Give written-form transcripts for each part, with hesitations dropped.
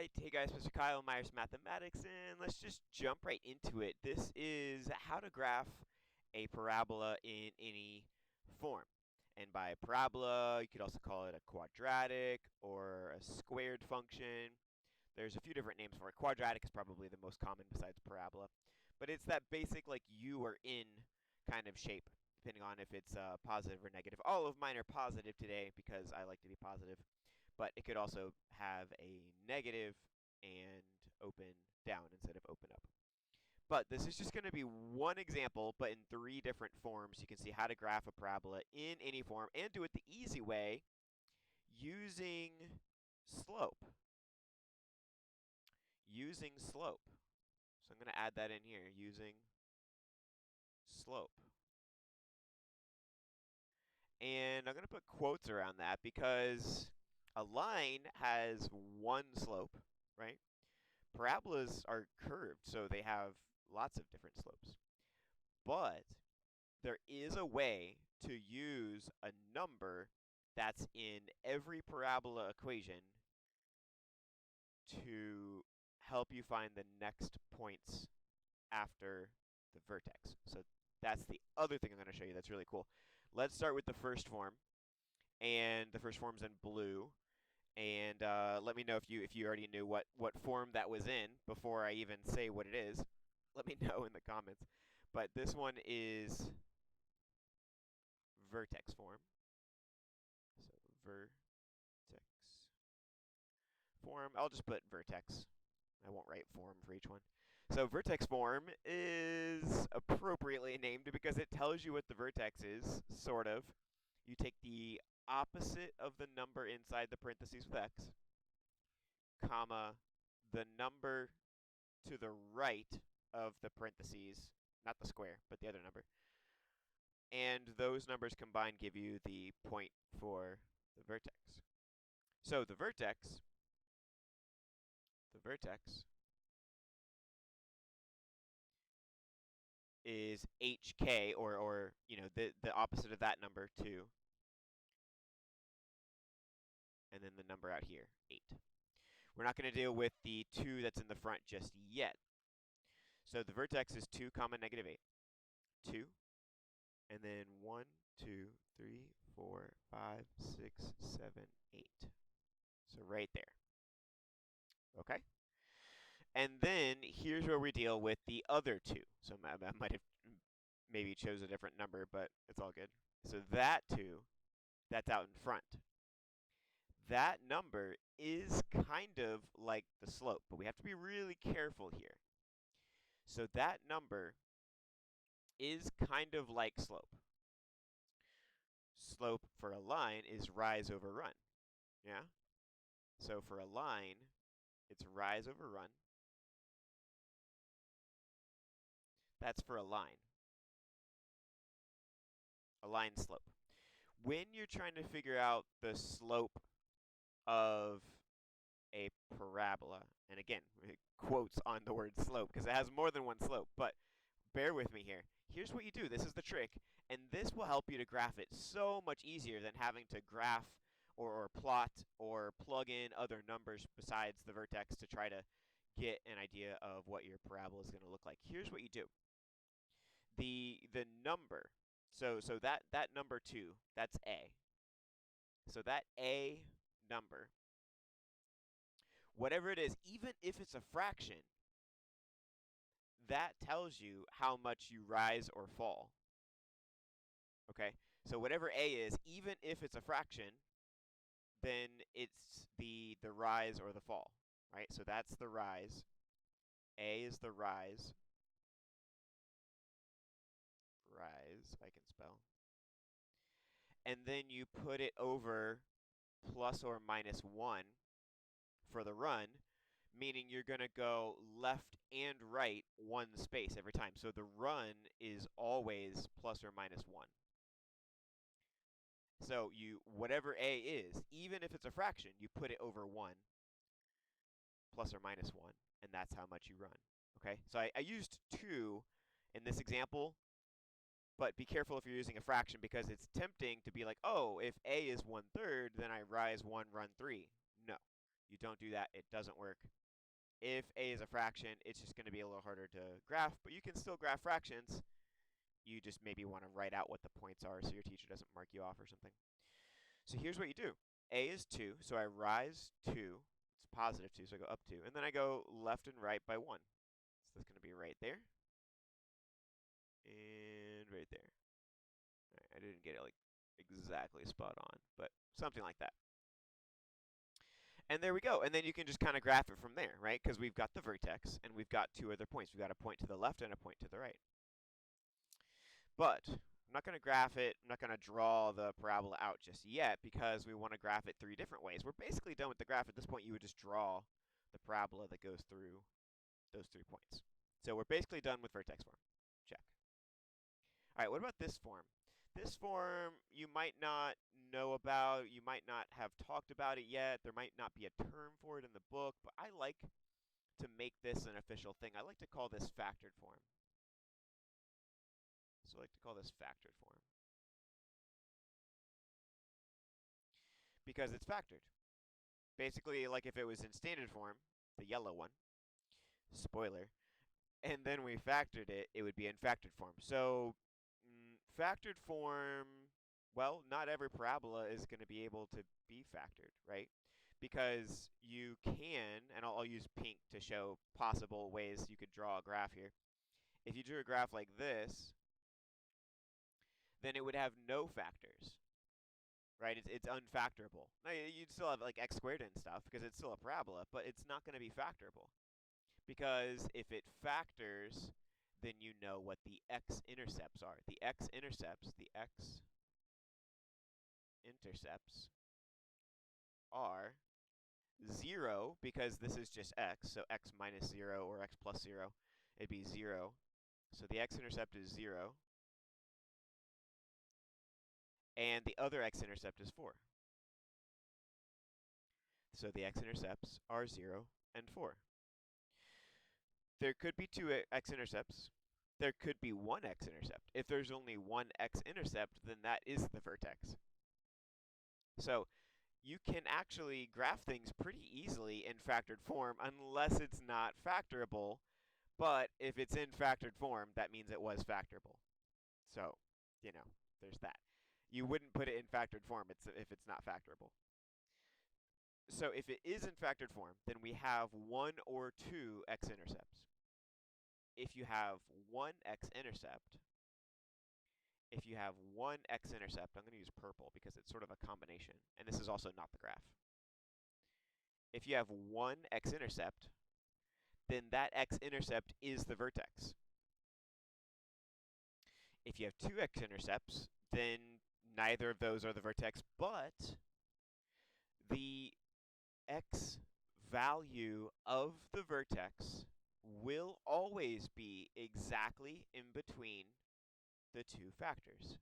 Alright, hey guys, Mr. Kyle Myers Mathematics, and let's just jump right into it. This is how to graph a parabola in any form. And by parabola, you could also call it a quadratic or a squared function. There's a few different names for it. Quadratic is probably the most common besides parabola. But it's that basic, like, U or in kind of shape, depending on if it's positive or negative. All of mine are positive today because I like to be positive. But it could also have a negative and open down instead of open up. But this is just going to be one example, but in 3 different forms. You can see how to graph a parabola in any form and do it the easy way using slope. Using slope. So I'm going to add that in here, using slope. And I'm going to put quotes around that because a line has one slope, right? Parabolas are curved, so they have lots of different slopes. But there is a way to use a number that's in every parabola equation to help you find the next points after the vertex. So that's the other thing I'm going to show you that's really cool. Let's start with the first form, and the first form's in blue. And let me know if you already knew what form that was in before I even say what it is. Let me know in the comments. But this one is vertex form. So vertex form. I'll just put vertex. I won't write form for each one. So vertex form is appropriately named because it tells you what the vertex is, sort of. You take the opposite of the number inside the parentheses with x, comma, the number to the right of the parentheses, not the square, but the other number. And those numbers combined give you the point for the vertex. So the vertex is hk, or the opposite of that number, 2, and then the number out here, 8. We're not going to deal with the 2 that's in the front just yet. So the vertex is 2 comma negative 8. 2, and then 1, 2, 3, 4, 5, 6, 7, 8. So right there. Okay? And then here's where we deal with the other 2. So I might have maybe chose a different number, but it's all good. So that 2, that's out in front. That number is kind of like the slope, but we have to be really careful here. So that number is kind of like slope. Slope for a line is rise over run. Yeah? So for a line, it's rise over run. That's for a line slope. When you're trying to figure out the slope of a parabola, and again, quotes on the word slope because it has more than one slope, but bear with me here. Here's what you do. This is the trick, and this will help you to graph it so much easier than having to graph or plot or plug in other numbers besides the vertex to try to get an idea of what your parabola is going to look like. Here's what you do. The number, so that number 2, that's a. So that a number, whatever it is, even if it's a fraction, that tells you how much you rise or fall. Okay? So whatever a is, even if it's a fraction, then it's the rise or the fall, right? So that's the rise. A is the rise. Rise, I can spell. And then you put it over plus or minus 1 for the run, meaning you're going to go left and right 1 space every time. So the run is always plus or minus 1. So whatever a is, even if it's a fraction, you put it over 1 plus or minus 1, and that's how much you run. Okay, so I used 2 in this example, but be careful if you're using a fraction because it's tempting to be like, oh, if a is 1/3, then I rise 1, run 3. No, You don't do that, it doesn't work. If a is a fraction, it's just going to be a little harder to graph, but you can still graph fractions. You just maybe want to write out what the points are so your teacher doesn't mark you off or something. So here's what you do. A is 2, so I rise 2. It's positive 2, so I go up 2. And then I go left and right by 1. So that's going to be right there. And right there. All right, I didn't get it like exactly spot on, but something like that. And there we go. And then you can just kind of graph it from there, right? Because we've got the vertex, and we've got 2 other points. We've got a point to the left and a point to the right. But I'm not going to graph it. I'm not going to draw the parabola out just yet because we want to graph it 3 different ways. We're basically done with the graph. At this point, you would just draw the parabola that goes through those 3 points. So we're basically done with vertex form. Check. All right, what about this form? This form you might not know about. You might not have talked about it yet. There might not be a term for it in the book, but I like to make this an official thing. I like to call this factored form. So I like to call this factored form because it's factored. Basically, like if it was in standard form, the yellow one, spoiler, and then we factored it, it would be in factored form. So factored form, well, not every parabola is going to be able to be factored, right? Because you can, and I'll use pink to show possible ways you could draw a graph here. If you drew a graph like this, then it would have no factors, right? It's unfactorable. Now, you'd still have like x squared and stuff because it's still a parabola, but it's not going to be factorable. Because if it factors, then you know what the x-intercepts are. The x-intercepts are 0 because this is just x, so x minus 0 or x plus 0, it'd be 0. So the x-intercept is 0. And the other x-intercept is 4. So the x-intercepts are 0 and 4. There could be 2 x-intercepts. There could be 1 x-intercept. If there's only 1 x-intercept, then that is the vertex. So you can actually graph things pretty easily in factored form unless it's not factorable. But if it's in factored form, that means it was factorable. So, you know, there's that. You wouldn't put it in factored form if it's not factorable. So if it is in factored form, then we have 1 or 2 x-intercepts. If you have 1 x-intercept, I'm going to use purple because it's sort of a combination, and this is also not the graph. If you have 1 x-intercept, then that x-intercept is the vertex. If you have 2 x-intercepts, then neither of those are the vertex, but the x value of the vertex will always be exactly in between the 2 factors.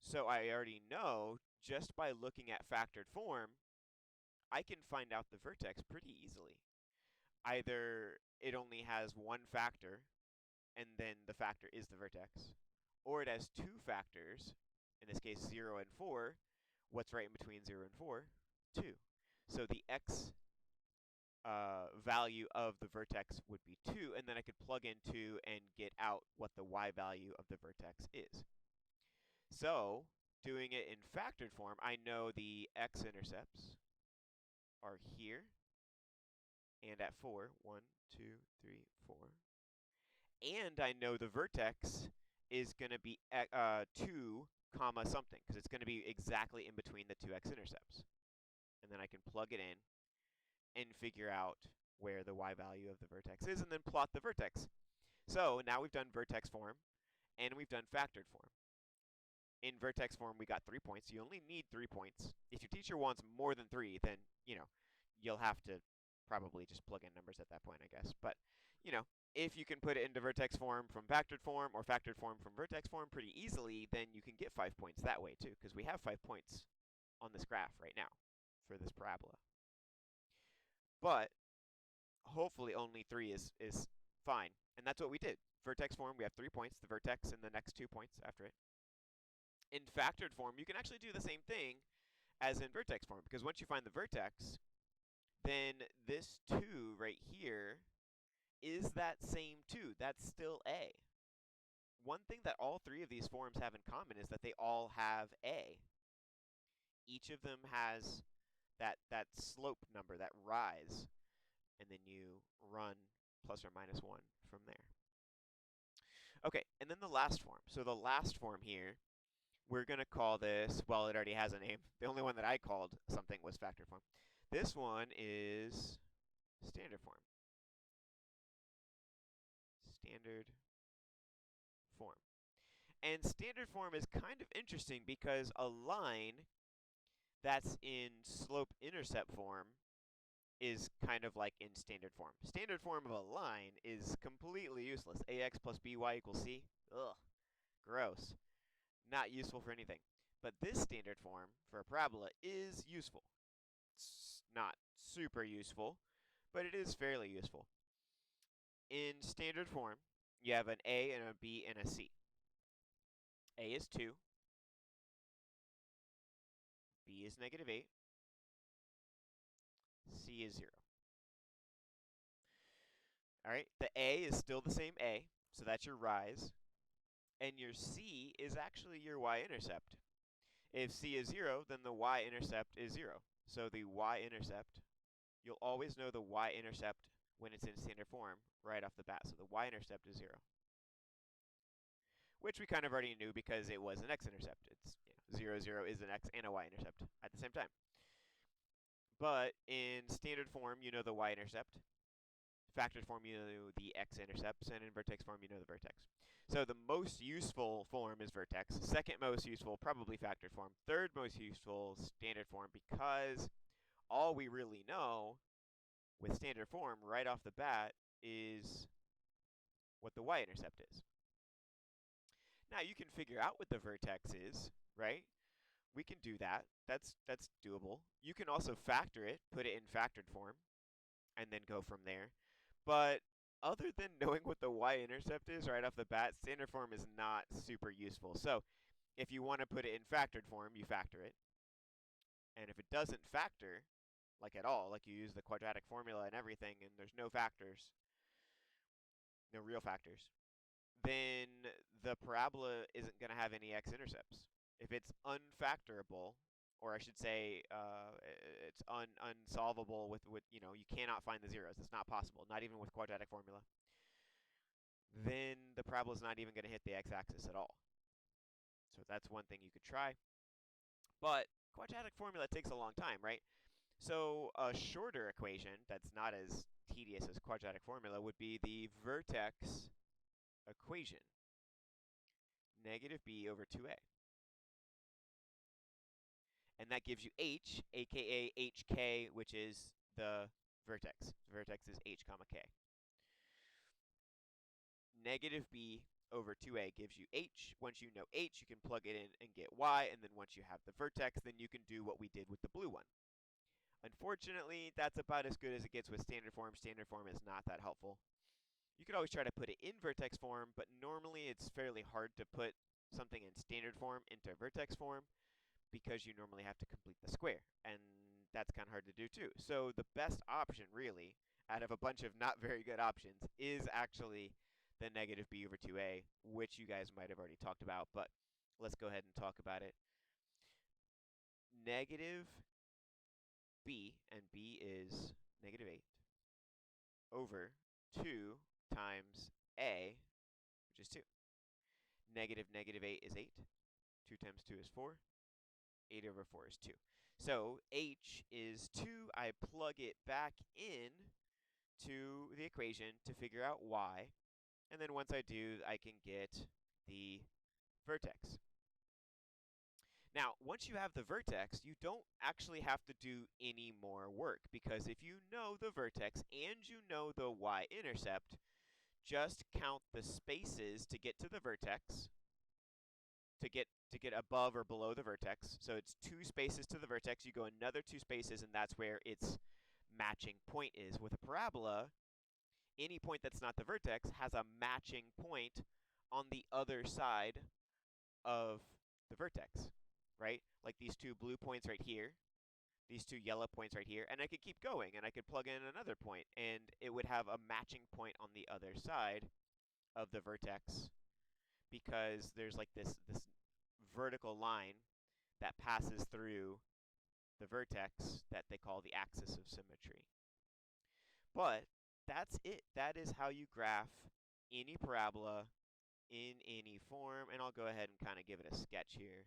So I already know, just by looking at factored form, I can find out the vertex pretty easily. Either it only has 1 factor, and then the factor is the vertex, or it has 2 factors, in this case 0 and 4. What's right in between 0 and 4? 2. So the x value of the vertex would be 2, and then I could plug in 2 and get out what the y value of the vertex is. So, doing it in factored form, I know the x-intercepts are here and at 4. 1, 2, 3, 4. And I know the vertex is going to be 2 comma something, because it's going to be exactly in between the 2 x-intercepts. And then I can plug it in and figure out where the y value of the vertex is, and then plot the vertex. So now we've done vertex form, and we've done factored form. In vertex form, we got 3 points. You only need 3 points. If your teacher wants more than 3, then, you'll have to probably just plug in numbers at that point, I guess. But, if you can put it into vertex form from factored form or factored form from vertex form pretty easily, then you can get 5 points that way, too, because we have 5 points on this graph right now for this parabola. But hopefully only 3 is fine. And that's what we did. Vertex form, we have 3 points, the vertex and the next 2 points after it. In factored form, you can actually do the same thing as in vertex form, because once you find the vertex, then this 2 right here is that same 2. That's still a. One thing that all 3 of these forms have in common is that they all have a. Each of them has that slope number, that rise, and then you run plus or minus 1 from there. Okay, and then the last form. So the last form here, we're going to call this, well, it already has a name. The only one that I called something was factored form. This one is standard form. Standard form. And standard form is kind of interesting because a line that's in slope-intercept form is kind of like in standard form. Standard form of a line is completely useless. Ax plus by equals c. Ugh, gross. Not useful for anything. But this standard form for a parabola is useful. It's not super useful, but it is fairly useful. In standard form, you have an a and a b and a c. A is 2. B is negative 8. C is 0. All right, the A is still the same A, so that's your rise. And your C is actually your y-intercept. If C is 0, then the y-intercept is 0. So the y-intercept, you'll always know the y-intercept when it's in standard form right off the bat. So the y-intercept is 0. Which we kind of already knew because it was an x-intercept. It's 0, 0 is an x and a y-intercept at the same time. But in standard form, you know the y-intercept. Factored form, you know the x-intercepts, and in vertex form, you know the vertex. So the most useful form is vertex. Second most useful, probably factored form. Third most useful, standard form, because all we really know with standard form right off the bat is what the y-intercept is. Now you can figure out what the vertex is, right? We can do that. That's doable. You can also factor it, put it in factored form, and then go from there. But other than knowing what the y-intercept is right off the bat, standard form is not super useful. So if you want to put it in factored form, you factor it. And if it doesn't factor, like at all, like you use the quadratic formula and everything, and there's no factors, no real factors, then the parabola isn't going to have any x-intercepts. If it's unfactorable, or I should say it's unsolvable with, you cannot find the zeros. It's not possible, not even with quadratic formula. Then the parabola is not even going to hit the x-axis at all. So that's one thing you could try. But quadratic formula takes a long time, right? So a shorter equation that's not as tedious as quadratic formula would be the vertex equation. Negative b over 2a. And that gives you h, aka hk, which is the vertex. The vertex is h comma k. Negative b over 2a gives you h. Once you know h, you can plug it in and get y, and then once you have the vertex, then you can do what we did with the blue one. Unfortunately, that's about as good as it gets with standard form. Standard form is not that helpful. You could always try to put it in vertex form, but normally it's fairly hard to put something in standard form into vertex form because you normally have to complete the square, and that's kind of hard to do too. So the best option, really, out of a bunch of not very good options, is actually the negative b over 2a, which you guys might have already talked about, but let's go ahead and talk about it. Negative b, and b is negative 8, over 2 times a, which is 2. Negative negative 8 is 8. 2 times 2 is 4. 8 over 4 is 2. So h is 2. I plug it back in to the equation to figure out y. And then once I do, I can get the vertex. Now, once you have the vertex, you don't actually have to do any more work, because if you know the vertex and you know the y-intercept, just count the spaces to get to the vertex, to get above or below the vertex. So it's 2 spaces to the vertex. You go another 2 spaces, and that's where its matching point is. With a parabola, any point that's not the vertex has a matching point on the other side of the vertex, right? Like these 2 blue points right here. these two yellow points right here, and I could keep going, and I could plug in another point, and it would have a matching point on the other side of the vertex because there's like this vertical line that passes through the vertex that they call the axis of symmetry. But that's it. That is how you graph any parabola in any form, and I'll go ahead and kind of give it a sketch here.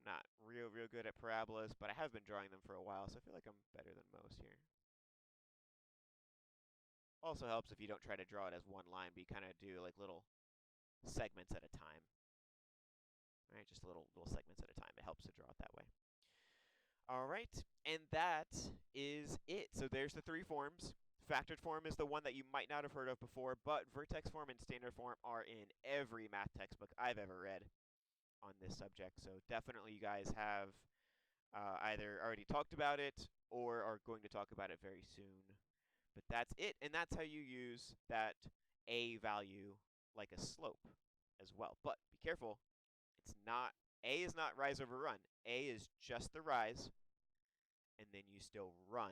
I'm not real good at parabolas, but I have been drawing them for a while, so I feel like I'm better than most here. Also helps if you don't try to draw it as one line, but you kind of do like little segments at a time. All right, just little segments at a time. It helps to draw it that way. All right, and that is it. So there's the three forms. Factored form is the one that you might not have heard of before, but vertex form and standard form are in every math textbook I've ever read on this subject. So definitely you guys have either already talked about it or are going to talk about it very soon. But that's it, and that's how you use that a value like a slope as well. But be careful, it's not, a is not rise over run. A is just the rise, and then you still run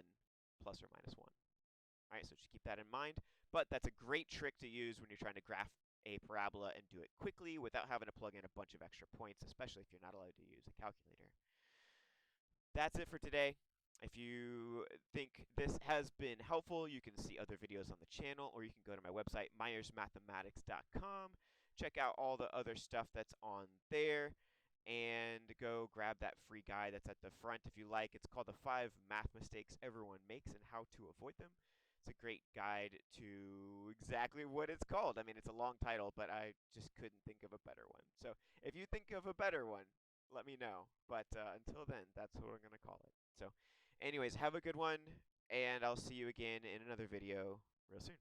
plus or minus 1. All right, so just keep that in mind. But that's a great trick to use when you're trying to graph a parabola and do it quickly without having to plug in a bunch of extra points, especially if you're not allowed to use a calculator. That's it for today. If you think this has been helpful, you can see other videos on the channel, or you can go to my website, myersmathematics.com. Check out all the other stuff that's on there, and go grab that free guide that's at the front if you like. It's called The 5 Math Mistakes Everyone Makes and How to Avoid Them. It's a great guide to exactly what it's called. I mean, it's a long title, but I just couldn't think of a better one. So if you think of a better one, let me know. But until then, that's what we're going to call it. So anyways, have a good one, and I'll see you again in another video real soon.